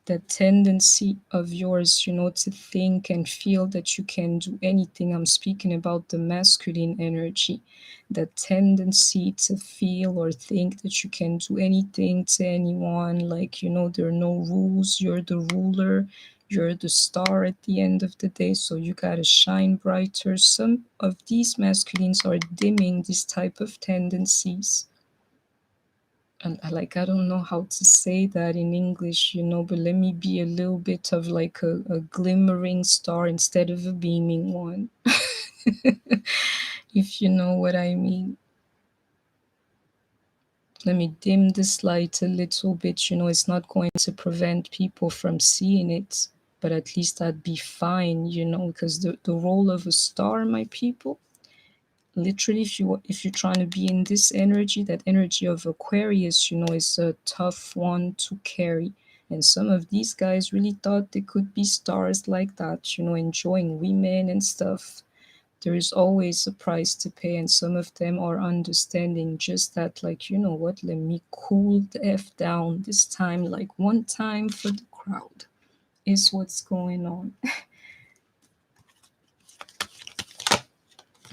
that tendency of yours, to think and feel that you can do anything. I'm speaking about the masculine energy, that tendency to feel or think that you can do anything to anyone. Like, there are no rules. You're the ruler. You're the star at the end of the day, so you gotta shine brighter. Some of these masculines are dimming these type of tendencies. And like, I don't know how to say that in English, but let me be a little bit of like a glimmering star instead of a beaming one. If you know what I mean. Let me dim this light a little bit. It's not going to prevent people from seeing it, but at least I'd be fine, because the role of a star, my people, literally, if you're trying to be in this energy, that energy of Aquarius, is a tough one to carry. And some of these guys really thought they could be stars like that, enjoying women and stuff. There is always a price to pay, and some of them are understanding just that, like, you know what, let me cool the F down this time, like one time for the crowd, is what's going on.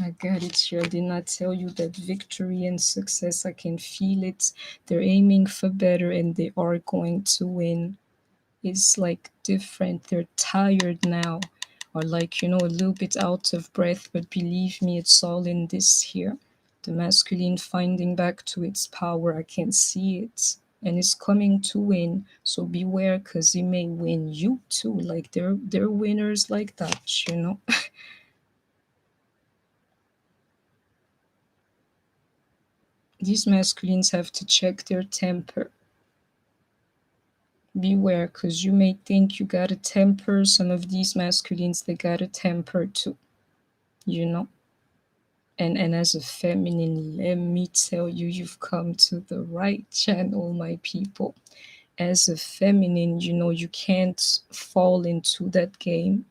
I got it here. Did not tell you that victory and success, I can feel it. They're aiming for better and they are going to win. It's like different. They're tired now, or like, a little bit out of breath, but believe me, it's all in this here. The masculine finding back to its power. I can see it. And it's coming to win. So beware, because he may win you too. Like they're winners like that. These masculines have to check their temper. Beware, because you may think you got a temper. Some of these masculines, they got a temper too, you know. And as a feminine, let me tell you, you've come to the right channel, my people. As a feminine, you can't fall into that game.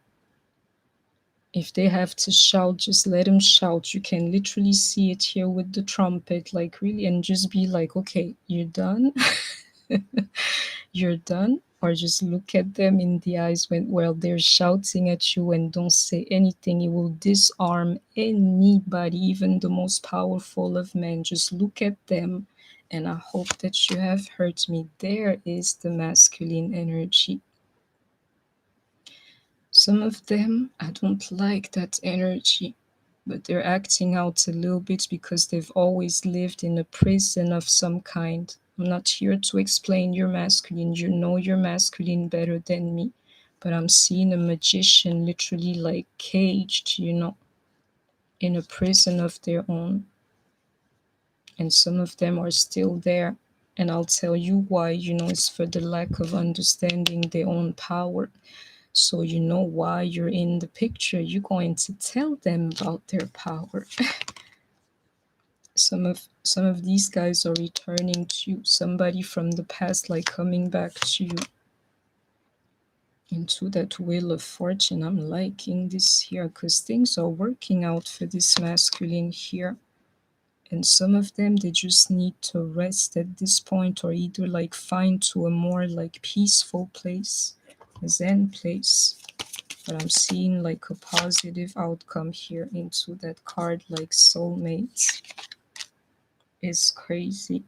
If they have to shout, just let them shout. You can literally see it here with the trumpet, like really, and just be like, okay, you're done. You're done. Or just look at them in the eyes while they're shouting at you and don't say anything. It will disarm anybody, even the most powerful of men. Just look at them, and I hope that you have heard me. There is the masculine energy. Some of them, I don't like that energy, but they're acting out a little bit because they've always lived in a prison of some kind. I'm not here to explain your masculine. You know your masculine better than me. But I'm seeing a magician literally like caged, in a prison of their own. And some of them are still there. And I'll tell you why, it's for the lack of understanding their own power. So you know why you're in the picture. You're going to tell them about their power. Some of these guys are returning to you. Somebody from the past, like coming back to you into that wheel of fortune. I'm liking this here because things are working out for this masculine here. And some of them, they just need to rest at this point, or either like find to a more like peaceful place, a zen place. But I'm seeing like a positive outcome here into that card, like soulmates. It's crazy.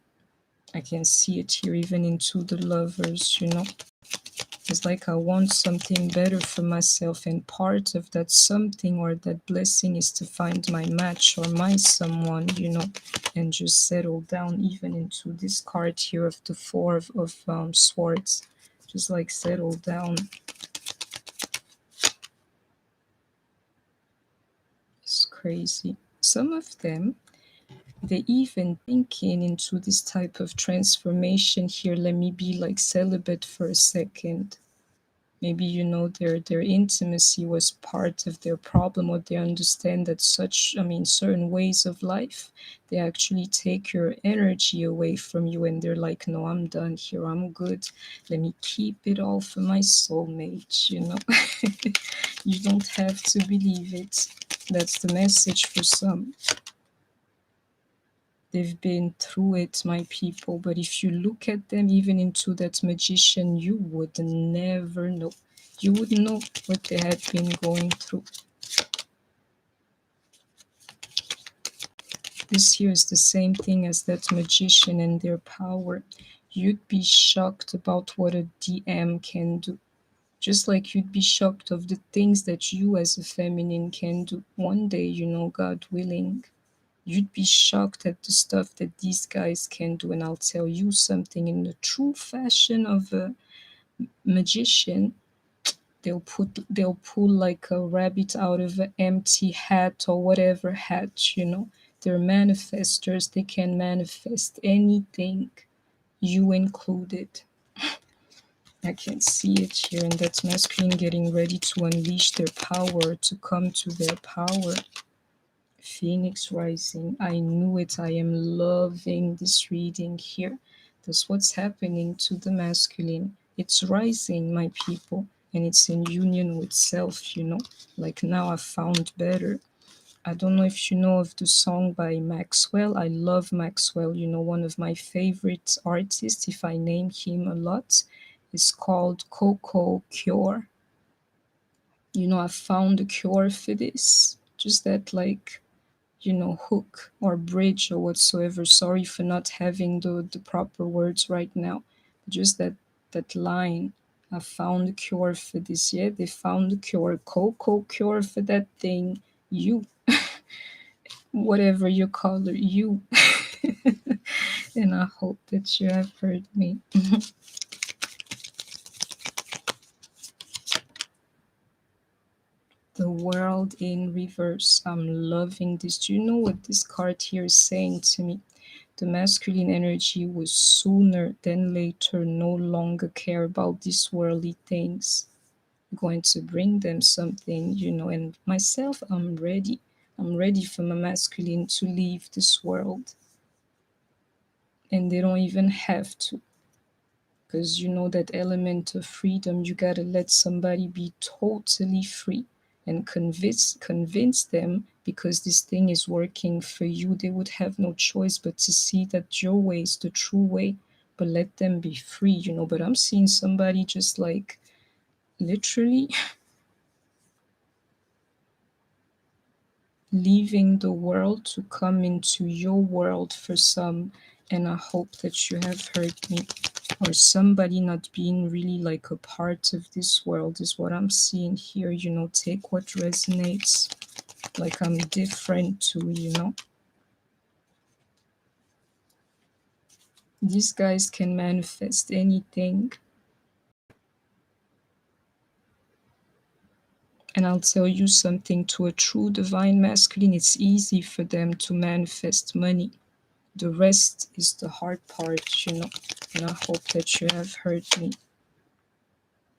I can see it here even into the lovers. It's like I want something better for myself, and part of that something or that blessing is to find my match or my someone, and just settle down, even into this card here of the Four of Swords. Just like settle down. It's crazy. Some of them, they even thinking into this type of transformation here. Let me be like celibate for a second. Maybe their intimacy was part of their problem, or they understand that certain ways of life, they actually take your energy away from you, and they're like, no, I'm done here, I'm good, let me keep it all for my soulmate. You don't have to believe it. That's the message for some. They've been through it, my people. But if you look at them, even into that magician, you would never know. You wouldn't know what they had been going through. This here is the same thing as that magician and their power. You'd be shocked about what a DM can do. Just like you'd be shocked of the things that you as a feminine can do. One day, God willing, you'd be shocked at the stuff that these guys can do. And I'll tell you something, in the true fashion of a magician, they'll pull like a rabbit out of an empty hat, or whatever hat. They're manifestors. They can manifest anything, you included. I can see it here, and that's masculine getting ready to unleash their power, to come to their power. Phoenix rising. I knew it. I am loving this reading here. That's what's happening to the masculine. It's rising, my people, and it's in union with self. Like now I found better. I don't know if you know of the song by Maxwell. I love Maxwell, one of my favorite artists. If I name him a lot, it's called Coco Cure. I found a cure for this. Just that, like, hook or bridge or whatsoever. Sorry for not having the proper words right now. Just that line. I found a cure for this. Yeah, they found a cure. Coco cure for that thing. You, whatever you call it, you. And I hope that you have heard me. The world in reverse. I'm loving this. Do you know what this card here is saying to me? The masculine energy will sooner than later no longer care about these worldly things. I'm going to bring them something, and myself, I'm ready. I'm ready for my masculine to leave this world. And they don't even have to. Because that element of freedom, you gotta let somebody be totally free and convince them, because this thing is working for you. They would have no choice but to see that your way is the true way, but let them be free. But I'm seeing somebody just like literally leaving the world to come into your world for some. And I hope that you have heard me. Or somebody not being really like a part of this world is what I'm seeing here. Take what resonates. Like I'm different too. These guys can manifest anything. And I'll tell you something, to a true divine masculine, it's easy for them to manifest money. The rest is the hard part. And I hope that you have heard me.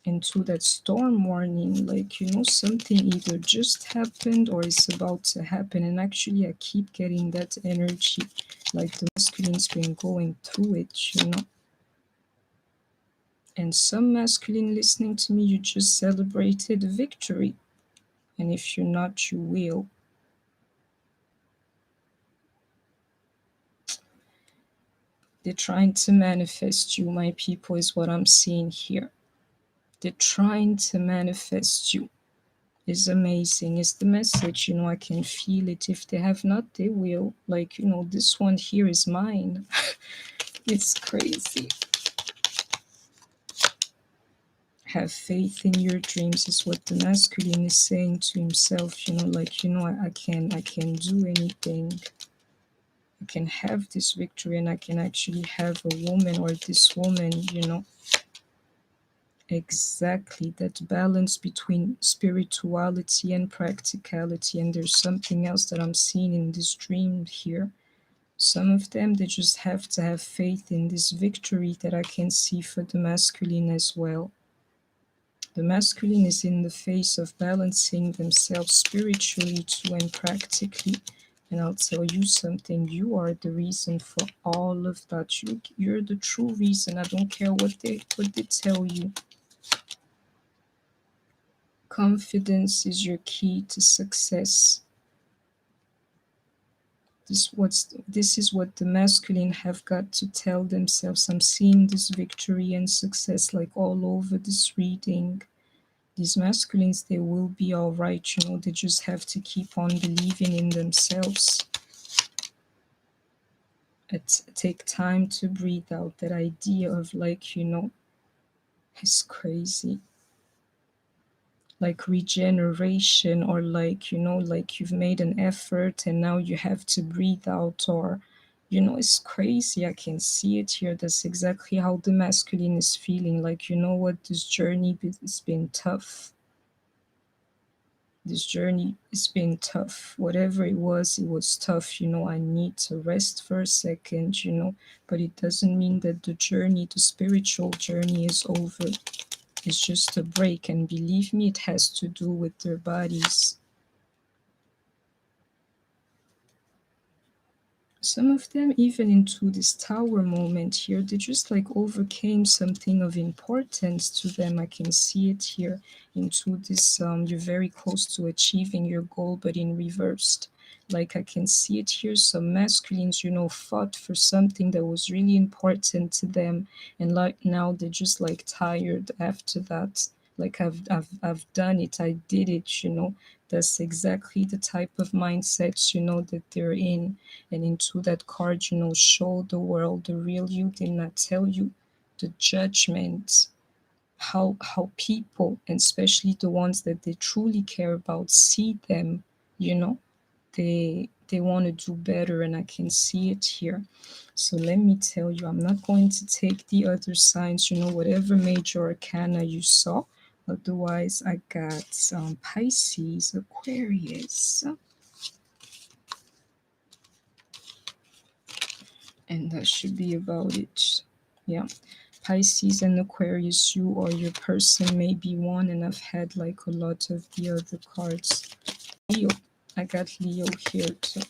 Into that storm warning, like something either just happened or is about to happen. And actually I keep getting that energy, like the masculine's been going through it. And some masculine listening to me, you just celebrated victory, and if you're not, you will. They're trying to manifest you, my people, is what I'm seeing here. They're trying to manifest you. Is amazing. Is the message. I can feel it. If they have not, they will. Like, this one here is mine. It's crazy. Have faith in your dreams is what the masculine is saying to himself. Like, I can do anything. I can have this victory, and I can actually have a woman, or this woman. Exactly, that balance between spirituality and practicality. And there's something else that I'm seeing in this dream here. Some of them, they just have to have faith in this victory that I can see for the masculine as well. The masculine is in the phase of balancing themselves spiritually too and practically. And I'll tell you something, you are the reason for all of that. You're the true reason. I don't care what they tell you. Confidence is your key to success. This is what the masculine have got to tell themselves. I'm seeing this victory and success like all over this reading. These masculines, they will be all right. They just have to keep on believing in themselves. Take time to breathe out. That idea of like, it's crazy. Like regeneration, or like like you've made an effort and now you have to breathe out, or it's crazy. I can see it here. That's exactly how the masculine is feeling. Like, what, this journey has been tough. This journey has been tough. Whatever it was tough. I need to rest for a second. But it doesn't mean that the spiritual journey is over. It's just a break, and believe me, it has to do with their bodies. Some of them, even into this tower moment here, they just like overcame something of importance to them. I can see it here into this, you're very close to achieving your goal, but in reversed. Like I can see it here, some masculines, fought for something that was really important to them, and like now they're just like tired after that. Like I've done it, I did it. That's exactly the type of mindsets that they're in. And into that card, show the world the real you, did not tell you the judgment, how people, and especially the ones that they truly care about, see them. They want to do better, and I can see it here. So let me tell you, I'm not going to take the other signs, whatever major arcana you saw. Otherwise, I got some Pisces, Aquarius. And that should be about it. Yeah. Pisces and Aquarius, you or your person may be one, and I've had like a lot of the other cards. Leo, I got Leo here too.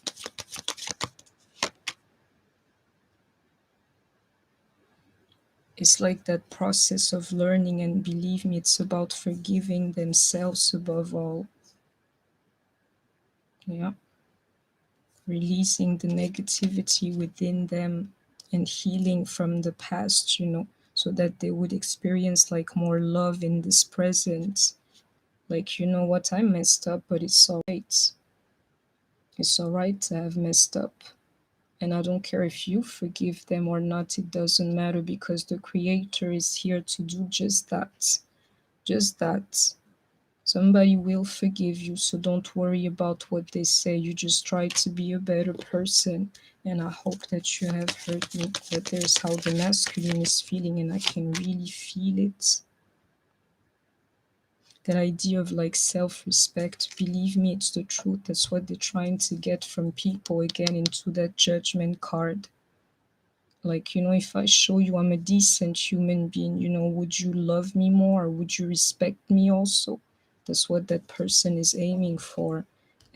It's like that process of learning, and believe me, it's about forgiving themselves above all. Yeah. Releasing the negativity within them and healing from the past, so that they would experience like more love in this present. Like, you know what, I messed up, but it's all right. It's all right to have messed up. And I don't care if you forgive them or not, it doesn't matter, because the Creator is here to do just that. Just that. Somebody will forgive you, so don't worry about what they say. You just try to be a better person. And I hope that you have heard me. But there's how the masculine is feeling, and I can really feel it. That idea of like self-respect, believe me, it's the truth. That's what they're trying to get from people again into that judgment card. Like, if I show you I'm a decent human being, would you love me more, or would you respect me also? That's what that person is aiming for.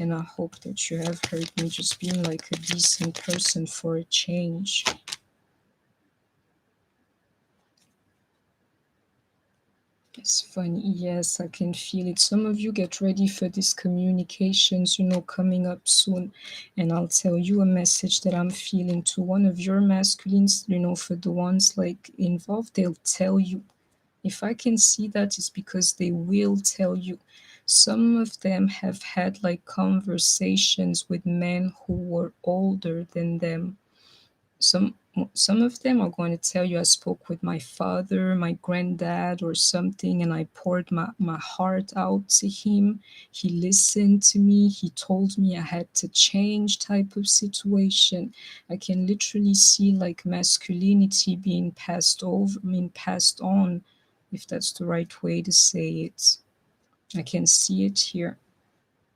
And I hope that you have heard me, just being like a decent person for a change. It's funny. Yes, I can feel it. Some of you get ready for these communications, coming up soon. And I'll tell you a message that I'm feeling to one of your masculines, for the ones like involved, they'll tell you. If I can see that, it's because they will tell you. Some of them have had like conversations with men who were older than them. Some of them are going to tell you, I spoke with my father, my granddad, or something, and I poured my heart out to him. He listened to me. He told me I had to change, type of situation. I can literally see like masculinity being passed on, if that's the right way to say it. I can see it here.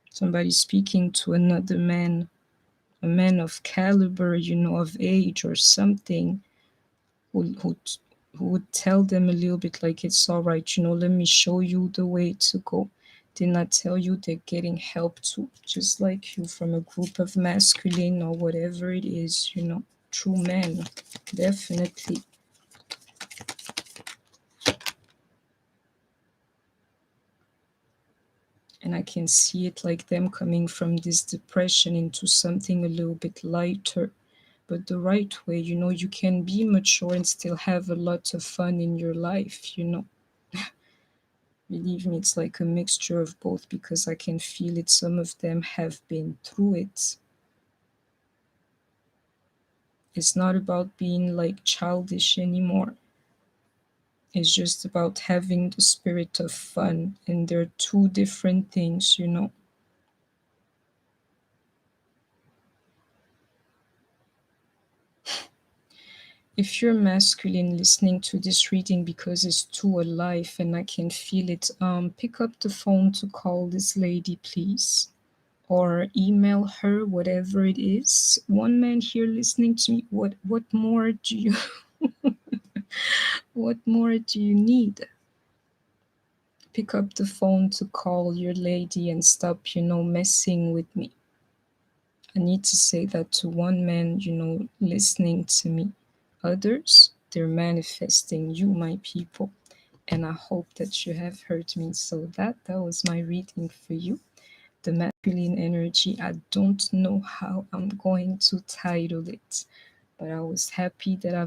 Somebody speaking to another man, a man of caliber, of age or something, who would tell them a little bit like, it's all right, let me show you the way to go. Didn't I tell you they're getting help too, just like you, from a group of masculine or whatever it is, true men, definitely. And I can see it like them coming from this depression into something a little bit lighter, but the right way. You can be mature and still have a lot of fun in your life. Believe me, it's like a mixture of both, because I can feel it. Some of them have been through it. It's not about being like childish anymore. It's just about having the spirit of fun, and they're two different things. If you're masculine listening to this reading, because it's too alive and I can feel it, pick up the phone to call this lady, please, or email her, whatever it is. One man here listening to me, what more do you what more do you need? Pick up the phone to call your lady and stop, messing with me. I need to say that to one man, listening to me. Others, they're manifesting you, my people. And I hope that you have heard me. So that was my reading for you. The masculine energy. I don't know how I'm going to title it, but I was happy that I've